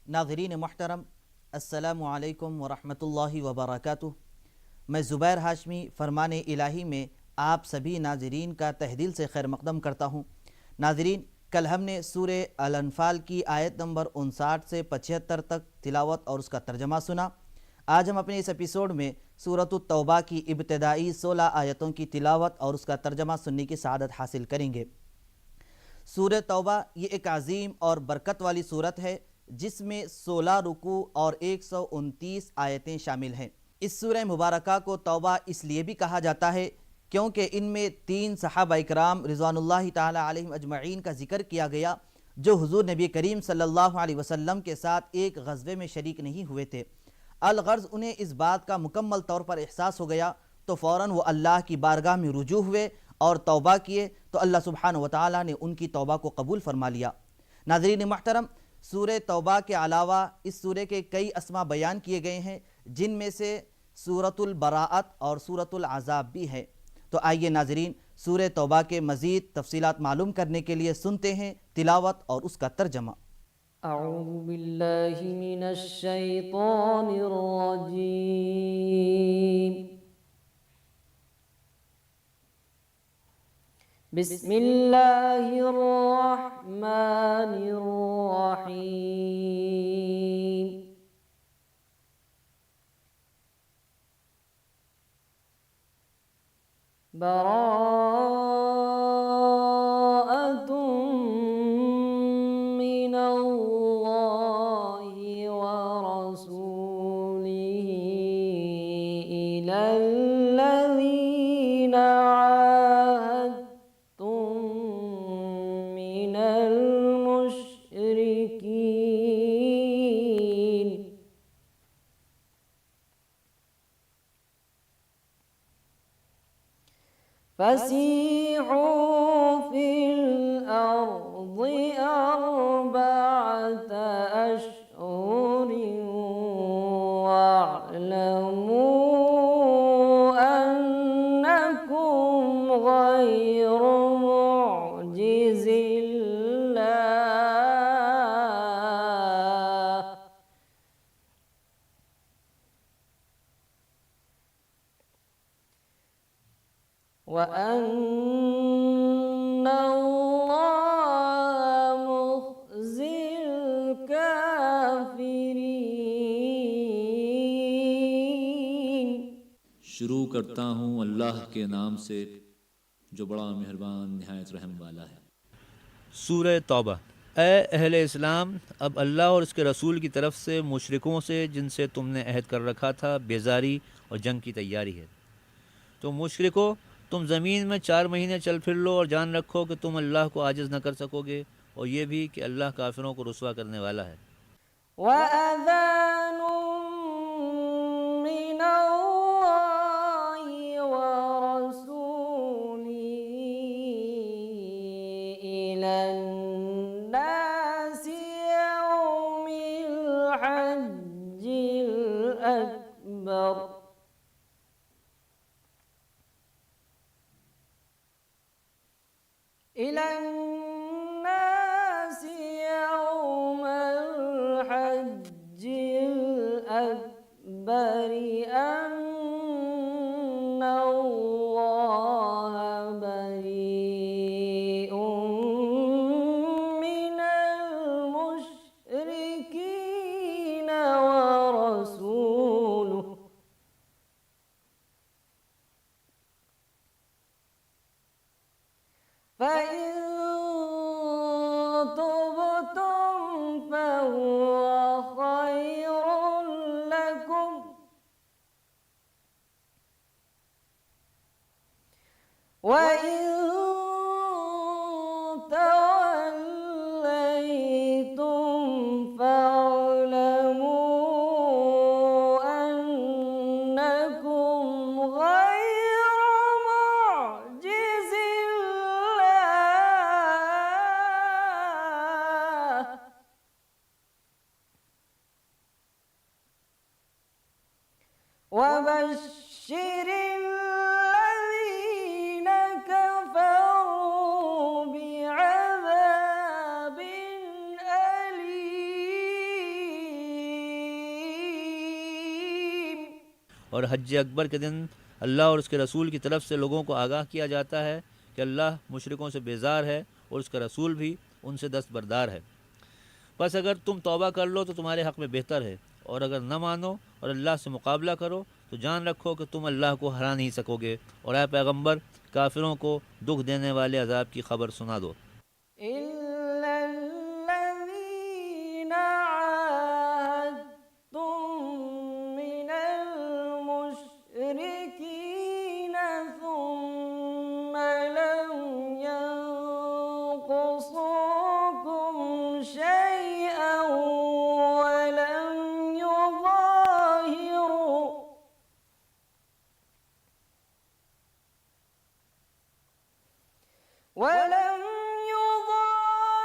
नाज़रीन मोहतरम, अस्सलामु अलैकुम वरहमतुल्लाहि वबरकातुह। मैं ज़ुबैर हाशमी फ़रमान इलाही में आप सभी नाज़रीन का तहदिल से खैर मक़दम करता हूँ। नाज़रीन, कल हमने सूरे अल अनफ़ाल की आयत नंबर 59 से 75 तक तिलावत और उसका तर्जमा सुना। आज हम अपने इस एपिसोड में सूरतुत तौबा की इब्तिदाई 16 आयतों की तिलावत और उसका तर्जमा सुनने की सआदत हासिल करेंगे। सूरह तौबा ये एक अजीम और बरकत वाली सूरत है जिसमें 16 रुकू और 129 आयतें शामिल हैं। इस सूरह मुबारका को तौबा इसलिए भी कहा जाता है क्योंकि इनमें 3 सहाबा इकराम रिज़वानुल्लाहि ताला अलैहिम अजमईन का जिक्र किया गया जो हुज़ूर नबी करीम सल्लल्लाहु अलैहि वसल्लम के साथ एक ग़ज़वे में शरीक नहीं हुए थे। अलगर्ज़ उन्हें इस बात का मुकम्मल तौर पर एहसास हो गया तो फ़ौरन वो अल्लाह की बारगाह में रुजू हुए और तौबा किए तो अल्लाह सुब्हानहु व तआला ने उनकी तौबा को कबूल फरमा लिया। नाज़रीन मोहतरम, सूरह तौबा के अलावा इस सूरह के कई अस्मा बयान किए गए हैं जिनमें से सूरतुल बराअत और सूरतुल अज़ाब भी है। तो आइए नाज़रीन, सूरह तौबा के मज़ीद तफसीलात मालूम करने के लिए सुनते हैं तिलावत और उसका तर्जमा। अऊज़ु बिल्लाहि मिनश शैतानिर रजीम। बिस्मिल्लाहिर रहमानिर रहीम। बराअतुम मिनल्लाहि व रसूलिही इलल्लज़ीना आहादतुम मिनल मुशरिकीन। फसीहू फिल अर्ज़ि अर्बअत अश्हुरिन वअलमू अन्नकुम गैरु मुअ्जिज़िल्लाह व अन्नल्लाह मुख़्ज़िल काफ़िरीन। शुरू करता हूँ अल्लाह के नाम से जो बड़ा मेहरबान निहायत रहम वाला है। सूरह तौबा। ए अहले इस्लाम, अब अल्लाह और उसके रसूल की तरफ से मुशरिकों से जिनसे तुमने अहद कर रखा था बेजारी और जंग की तैयारी है। तो मुशरिकों, तुम ज़मीन में 4 महीने चल फिर लो और जान रखो कि तुम अल्लाह को आजिज़ न कर सकोगे, और ये भी कि अल्लाह काफिरों को रुसवा करने वाला है। वअज़ानुम मिनल्लाहि व रसूलिही इलन्नासि यौमिल हज्जिल अकबर। इलन्नासि यौमल हज्जिल अकबर अन्नल्लाह बरीउम मिनल मुशरिकीन व रसूलुहु फ़इन तुबतुम फ़हुव ख़ैरुल लकुम वइन तवल्लैतुम फ़अलमू अन्नकुम गैरु मुअ्जिज़िल्लाह वबश्शिरिल लज़ीना कफ़रू और हज अकबर के दिन अल्लाह और उसके रसूल की तरफ से लोगों को आगाह किया जाता है कि अल्लाह मुशरिकों से बेजार है और उसका रसूल भी उनसे दस्तबरदार है। बस अगर तुम तौबा कर लो तो तुम्हारे हक़ में बेहतर है, और अगर न मानो और अल्लाह से मुकाबला करो तो जान रखो कि तुम अल्लाह को हरा नहीं सकोगे। और ऐ पैगम्बर, काफिरों को दुख देने वाले अजाब की खबर सुना दो। इल्लल्लज़ीना आहादतुम मिनल मुशरिकीना सुम्मा लम यंकुसूकुम शैअन वलम يظاهروا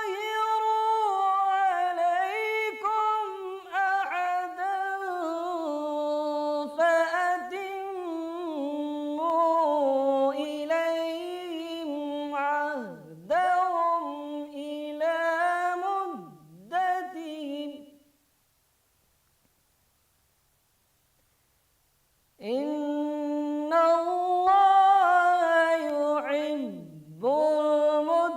عليكم أحدا فأتموا إليهم عهدهم إلى مدتهم إن الله يحب المتقين।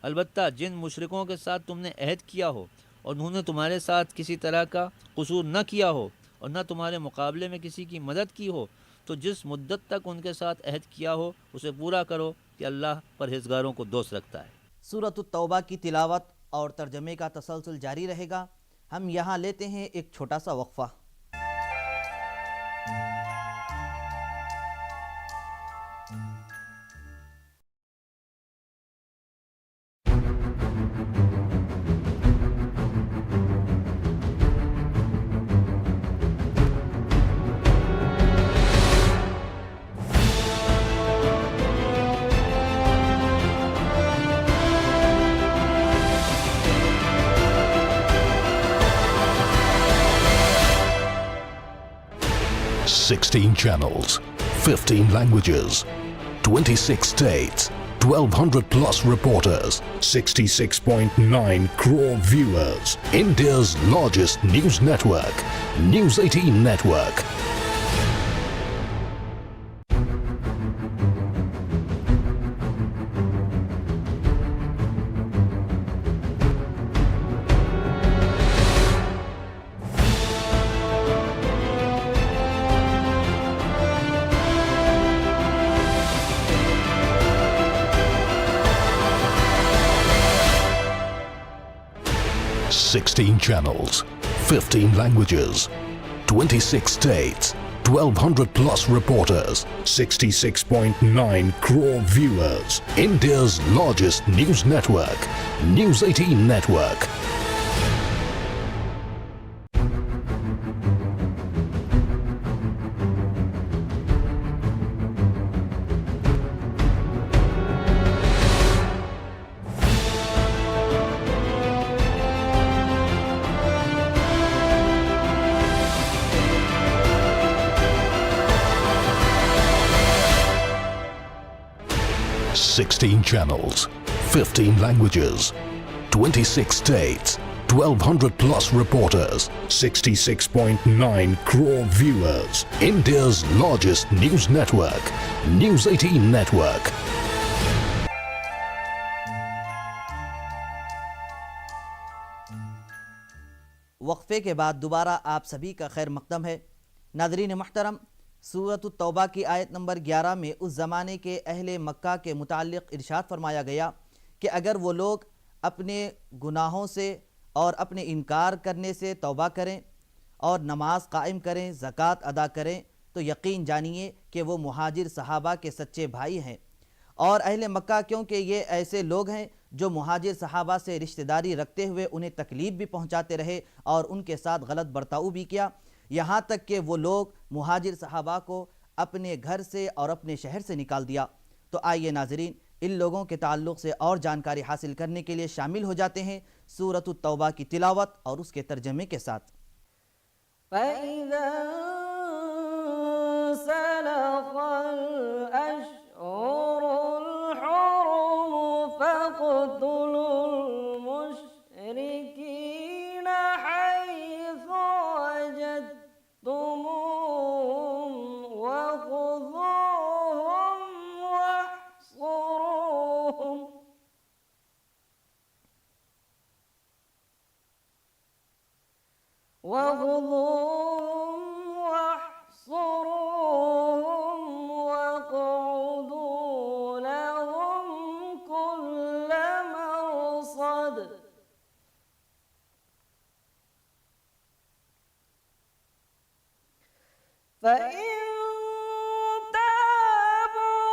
अलबत्ता जिन मुशरिकों के साथ तुमने अहद किया हो और उन्होंने तुम्हारे साथ किसी तरह का कसूर न किया हो और न तुम्हारे मुकाबले में किसी की मदद की हो, तो जिस मुद्दत तक उनके साथ अहद किया हो उसे पूरा करो कि अल्लाह परहेज़गारों को दोस्त रखता है। सूरत तौबा की तिलावत और तर्जमे का तसलसल जारी रहेगा। हम यहाँ लेते हैं एक छोटा सा वक्फ़ा। Sixteen channels, 15 languages, 26 states, 1,200 plus reporters, 66.9 crore viewers. India's largest news network, News 18 Network. Sixteen channels, 15 languages, 26 states, 1,200 plus reporters, 66.9 crore viewers. India's largest news network, News 18 Network. Sixteen channels, 15 languages, 26 states, 1,200 plus reporters, 66.9 crore viewers. India's largest news network, News 18 Network. वक्फ़े के बाद दोबारा आप सभी का खैर मकदम है। नाज़रीन मुहतरम, सूरत तौबा की आयत नंबर 11 में उस ज़माने के अहले मक्का के मुताल्लिक़ इरशाद फरमाया गया कि अगर वो लोग अपने गुनाहों से और अपने इनकार करने से तौबा करें और नमाज कायम करें, ज़कात अदा करें, तो यकीन जानिए कि वो मुहाजिर सहाबा के सच्चे भाई हैं। और अहले मक्का क्योंकि ये ऐसे लोग हैं जो मुहाजिर सहाबा से रिश्तेदारी रखते हुए उन्हें तकलीफ़ भी पहुँचाते रहे और उनके साथ गलत बर्ताव भी किया, यहाँ तक कि वो लोग मुहाजिर सहाबा को अपने घर से और अपने शहर से निकाल दिया। तो आइए नाज़रीन, इन लोगों के ताल्लुक़ से और जानकारी हासिल करने के लिए शामिल हो जाते हैं सूरत तौबा की तिलावत और उसके तर्जमे के साथ। فإن تابوا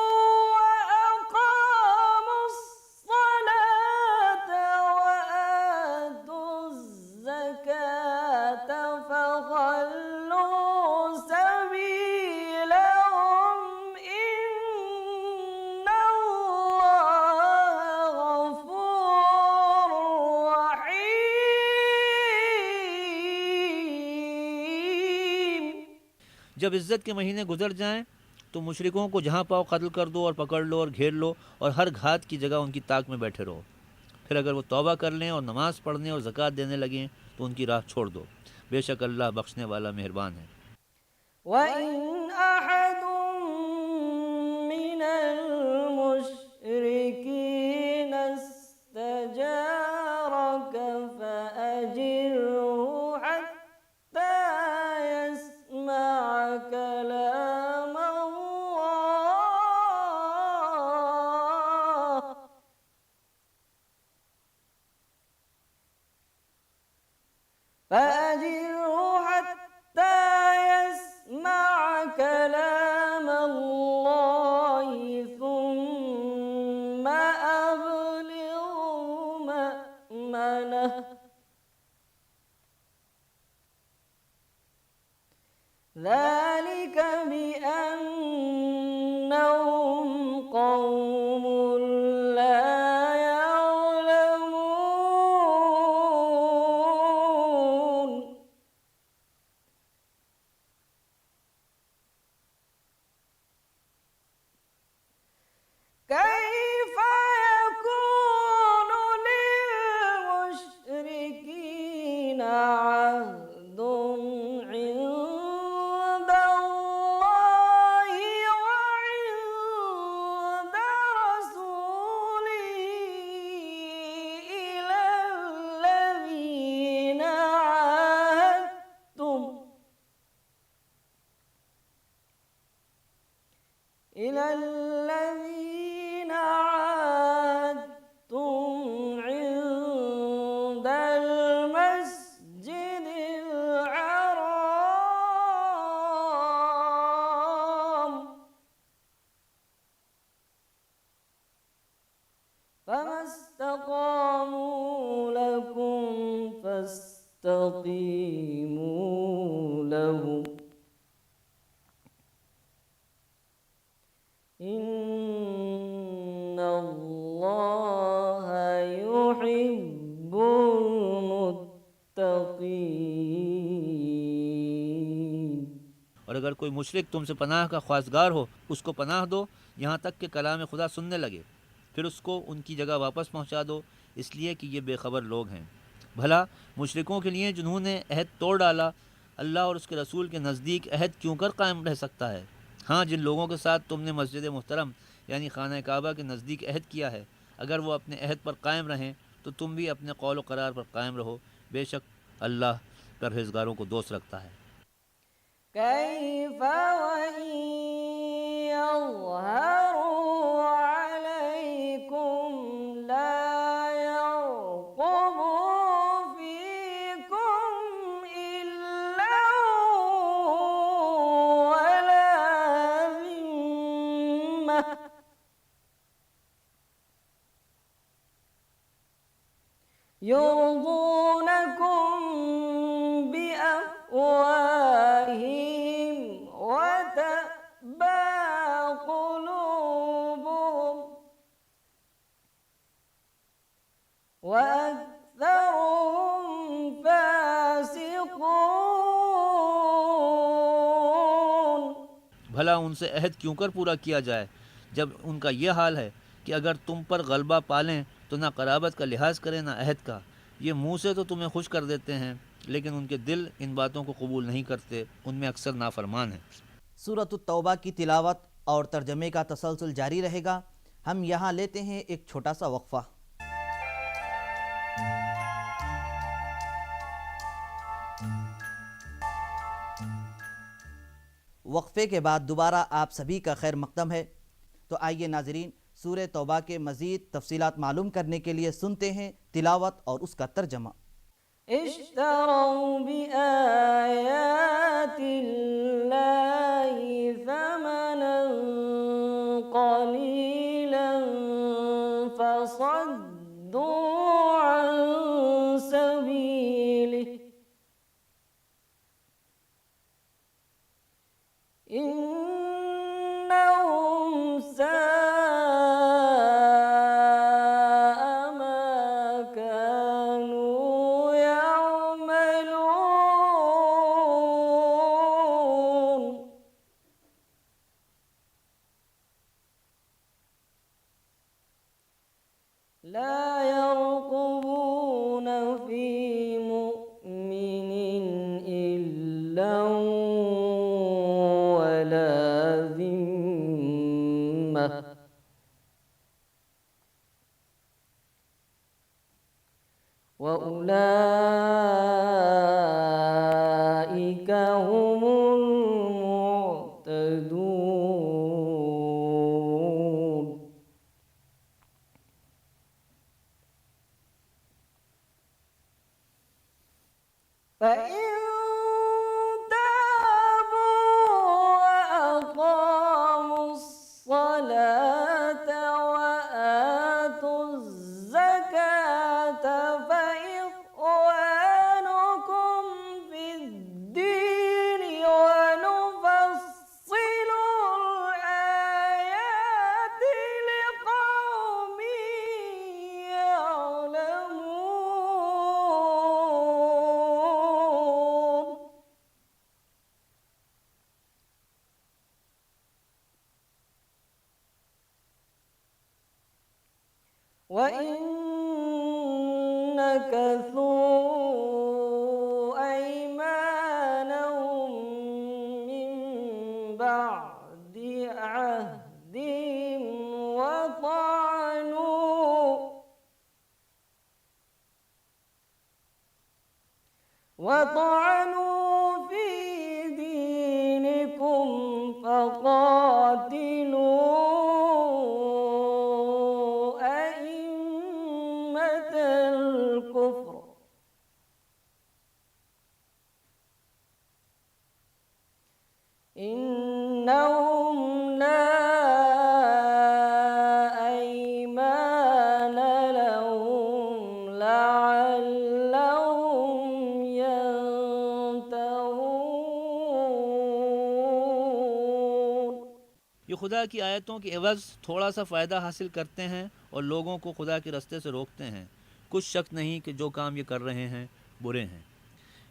وأقاموا الصلاة وآتوا الزكاة فخلوا سبيلهم إن الله غفور رحيم। जब इज़्ज़त के महीने गुजर जाएं तो मुशरिकों को जहाँ पाओ कत्ल कर दो और पकड़ लो और घेर लो और हर घात की जगह उनकी ताक में बैठे रहो। फिर अगर वो तौबा कर लें और नमाज़ पढ़ने और ज़कात देने लगें तो उनकी राह छोड़ दो। बेशक अल्लाह बख्शने वाला मेहरबान है। وإن أحد من المشركين استجارك فأجره حتى يسمع كلام الله فأجره حتى يسمع كلام الله ثم أبلغه مأمنه ذلك بأنهم قوم لا يعلمون كيف يكون للمشركين عهد عند الله وعند رسوله إلى الذين عاهدتم عند المسجد الحرام فما استقاموا لكم فاستقيموا لهم إن الله يحب المتقين। और अगर कोई मुशरिक तुमसे पनाह का ख्वासगार हो उसको पनाह दो यहाँ तक कि कलाम खुदा सुनने लगे, फिर उसको उनकी जगह वापस पहुँचा दो, इसलिए कि ये बेखबर लोग हैं। भला मुशरिकों के लिए जिन्होंने अहद तोड़ डाला अल्लाह और उसके रसूल के नज़दीक अहद क्यों कर कायम रह सकता है। हाँ, जिन लोगों के साथ तुमने मस्जिद मुहतरम यानी खाना काबा के नज़दीक अहद किया है, अगर वो अपने अहद पर कायम रहें तो तुम भी अपने कौल व करार पर कायम रहो। बेशक अल्लाह परहेज़गारों को दोस्त रखता है। كيف وإن يظهروا عليكم لا يرقبوا فيكم إلا ولا ذمة يرضونكم بأفواههم وتأبى قلوبهم وأكثرهم فاسقون। भला उनसे अहद क्यों कर पूरा किया जाए जब उनका यह हाल है कि अगर तुम पर गलबा पालें तो ना कराबत का लिहाज करें ना अहद का। ये मुँह से तो तुम्हें खुश कर देते हैं लेकिन उनके दिल इन बातों को कबूल नहीं करते, उनमें अक्सर नाफरमान है। सूरत तौबा की तिलावत और तर्जमे का तसलसल जारी रहेगा। हम यहाँ लेते हैं एक छोटा सा वक्फ़ा। वक्फ़े के बाद दोबारा आप सभी का खैर मक़दम है। तो आइए नाज़रीन, सूरह तौबा के मज़ीद तफसीलात मालूम करने के लिए सुनते हैं तिलावत और उसका तर्जमा। اشتروا بآيات الله ثمنا قليلا فصدوا عن سبيله إنهم ساء ما كانوا يعملون لا يرقبون في مؤمن إلا ولا ذمة وأولئك هم المعتدون فإن تابوا وأقاموا الصلاة وآتوا الزكاة فإخوانكم في الدين ونفصل الآيات لقوم يعلمون وإن نكثوا أيمانهم من بعد عهدهم وطعنوا في دينكم فقاتلوا أئمة الكفر إنهم لا أيمان لهم لعلهم ينتهون ये खुदा की आयतों के एवज़ थोड़ा सा फ़ायदा हासिल करते हैं और लोगों को खुदा के रास्ते से रोकते हैं। कुछ शक नहीं कि जो काम ये कर रहे हैं बुरे हैं।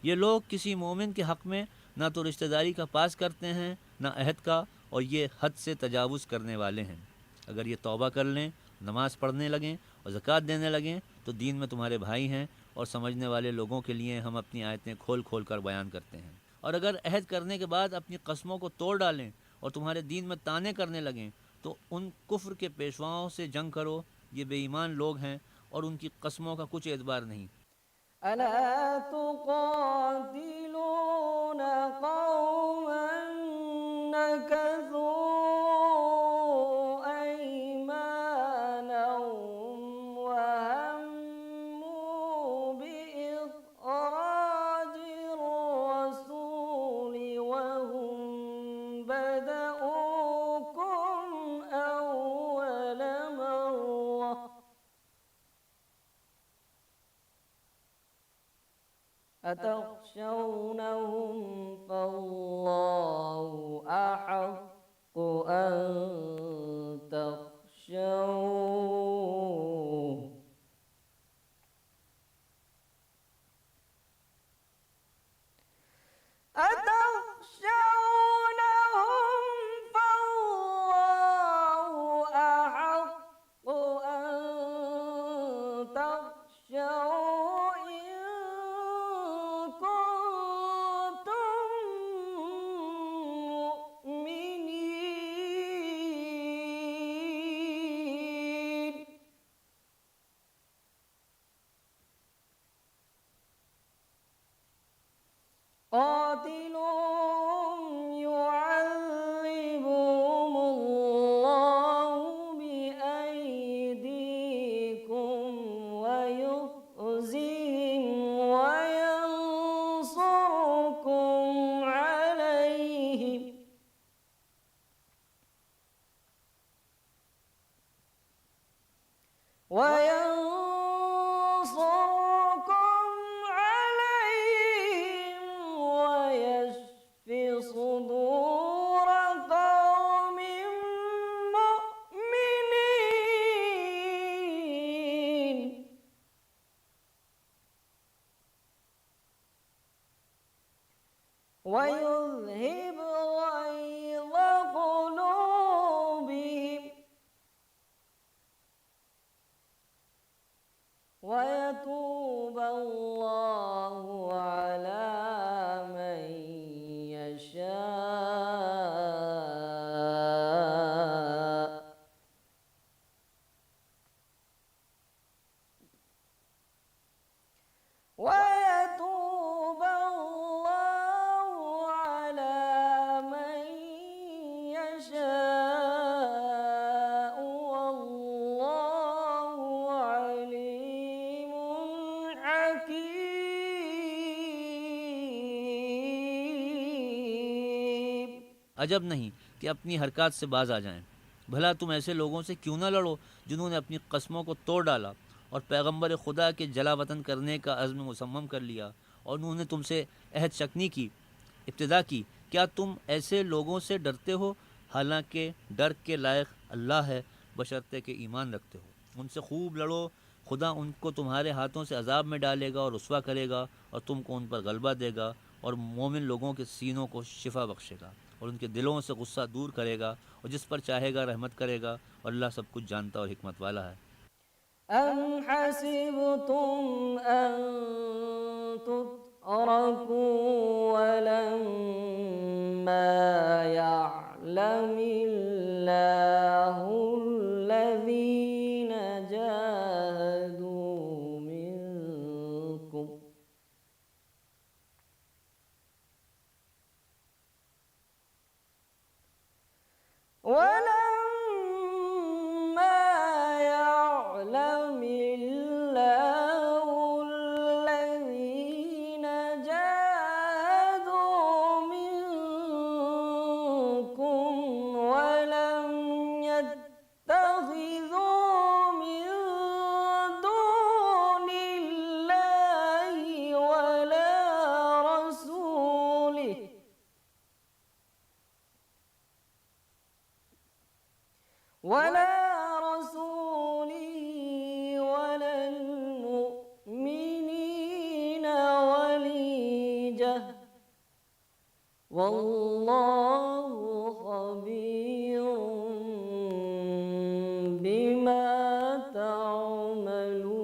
ये लोग किसी मोमिन के हक़ में ना तो रिश्तेदारी का पास करते हैं ना अहद का, और ये हद से तजावुज़ करने वाले हैं। अगर ये तौबा कर लें, नमाज़ पढ़ने लगें और ज़कात देने लगें तो दीन में तुम्हारे भाई हैं, और समझने वाले लोगों के लिए हम अपनी आयतें खोल खोल कर बयान करते हैं। और अगर अहद करने के बाद अपनी कस्मों को तोड़ डालें और तुम्हारे दीन में ताने करने लगें तो उन कुफ्र के पेशवाओं से जंग करो। ये बेईमान लोग हैं और उनकी कस्मों का कुछ एतबार नहीं। ألا تقاتلون قوما نكثوا أيمانهم وهموا بإخراج الرسول وهم بدؤوكم أول مرة أتخشونهم فالله أحق أن تخشوه فالله أحق أن تخشوه إن كنتم مؤمنين अजब नहीं कि अपनी हरकत से बाज आ जाएं। भला तुम ऐसे लोगों से क्यों ना लड़ो जिन्होंने अपनी कस्मों को तोड़ डाला और पैगंबर खुदा के जला वतन करने का अज़्म मुसम्मम कर लिया और उन्होंने तुमसे अहद शक्नी की इब्तिदा की। क्या तुम ऐसे लोगों से डरते हो? हालांकि डर के लायक अल्लाह है, बशर्ते के ईमान रखते हो। उनसे खूब लड़ो, खुदा उनको तुम्हारे हाथों से अजाब में डालेगा और रुस्वा करेगा और तुमको उन पर गलबा देगा और मोमिन लोगों के सीनों को शिफा बख्शेगा और उनके दिलों से गुस्सा दूर करेगा और जिस पर चाहेगा रहमत करेगा और अल्लाह सब कुछ जानता और हिकमत वाला है। أم حسبتم أن تتركوا ولما يعلم الله الذين جاهدوا منكم ولما يعلم الله الذين جاهدوا منكم ولم يتخذوا من دون الله ولا رسوله ولا المؤمنين وليجة والله خبير بما تعملون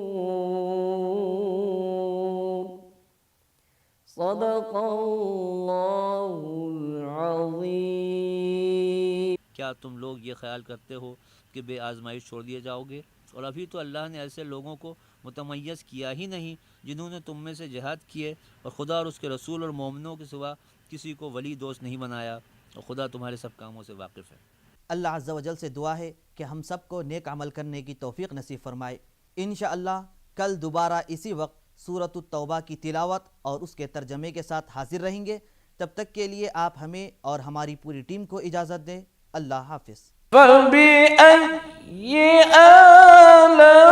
صدق الله العظيم। क्या तुम लोग ये ख्याल करते हो कि बेआज़माइश छोड़ दिए जाओगे? और अभी तो अल्लाह ने ऐसे लोगों को मुतमय्यज़ किया ही नहीं जिन्होंने तुम में से जिहाद किए और खुदा और उसके रसूल और मोमिनों के सिवा किसी को वली दोस्त नहीं बनाया और खुदा तुम्हारे सब कामों से वाकिफ़ है। अल्लाह अज़्ज़ा वजल से दुआ है कि हम सबको नेक अमल करने की तौफ़ीक़ नसीब फरमाए। इंशाअल्लाह कल दोबारा इसी वक्त सूरत तौबा की तिलावत और उसके तर्जमे के साथ हाजिर रहेंगे। तब तक के लिए आप हमें और हमारी पूरी टीम को इजाज़त दें। अल्लाह हाफ़िज़। فبأي آلاء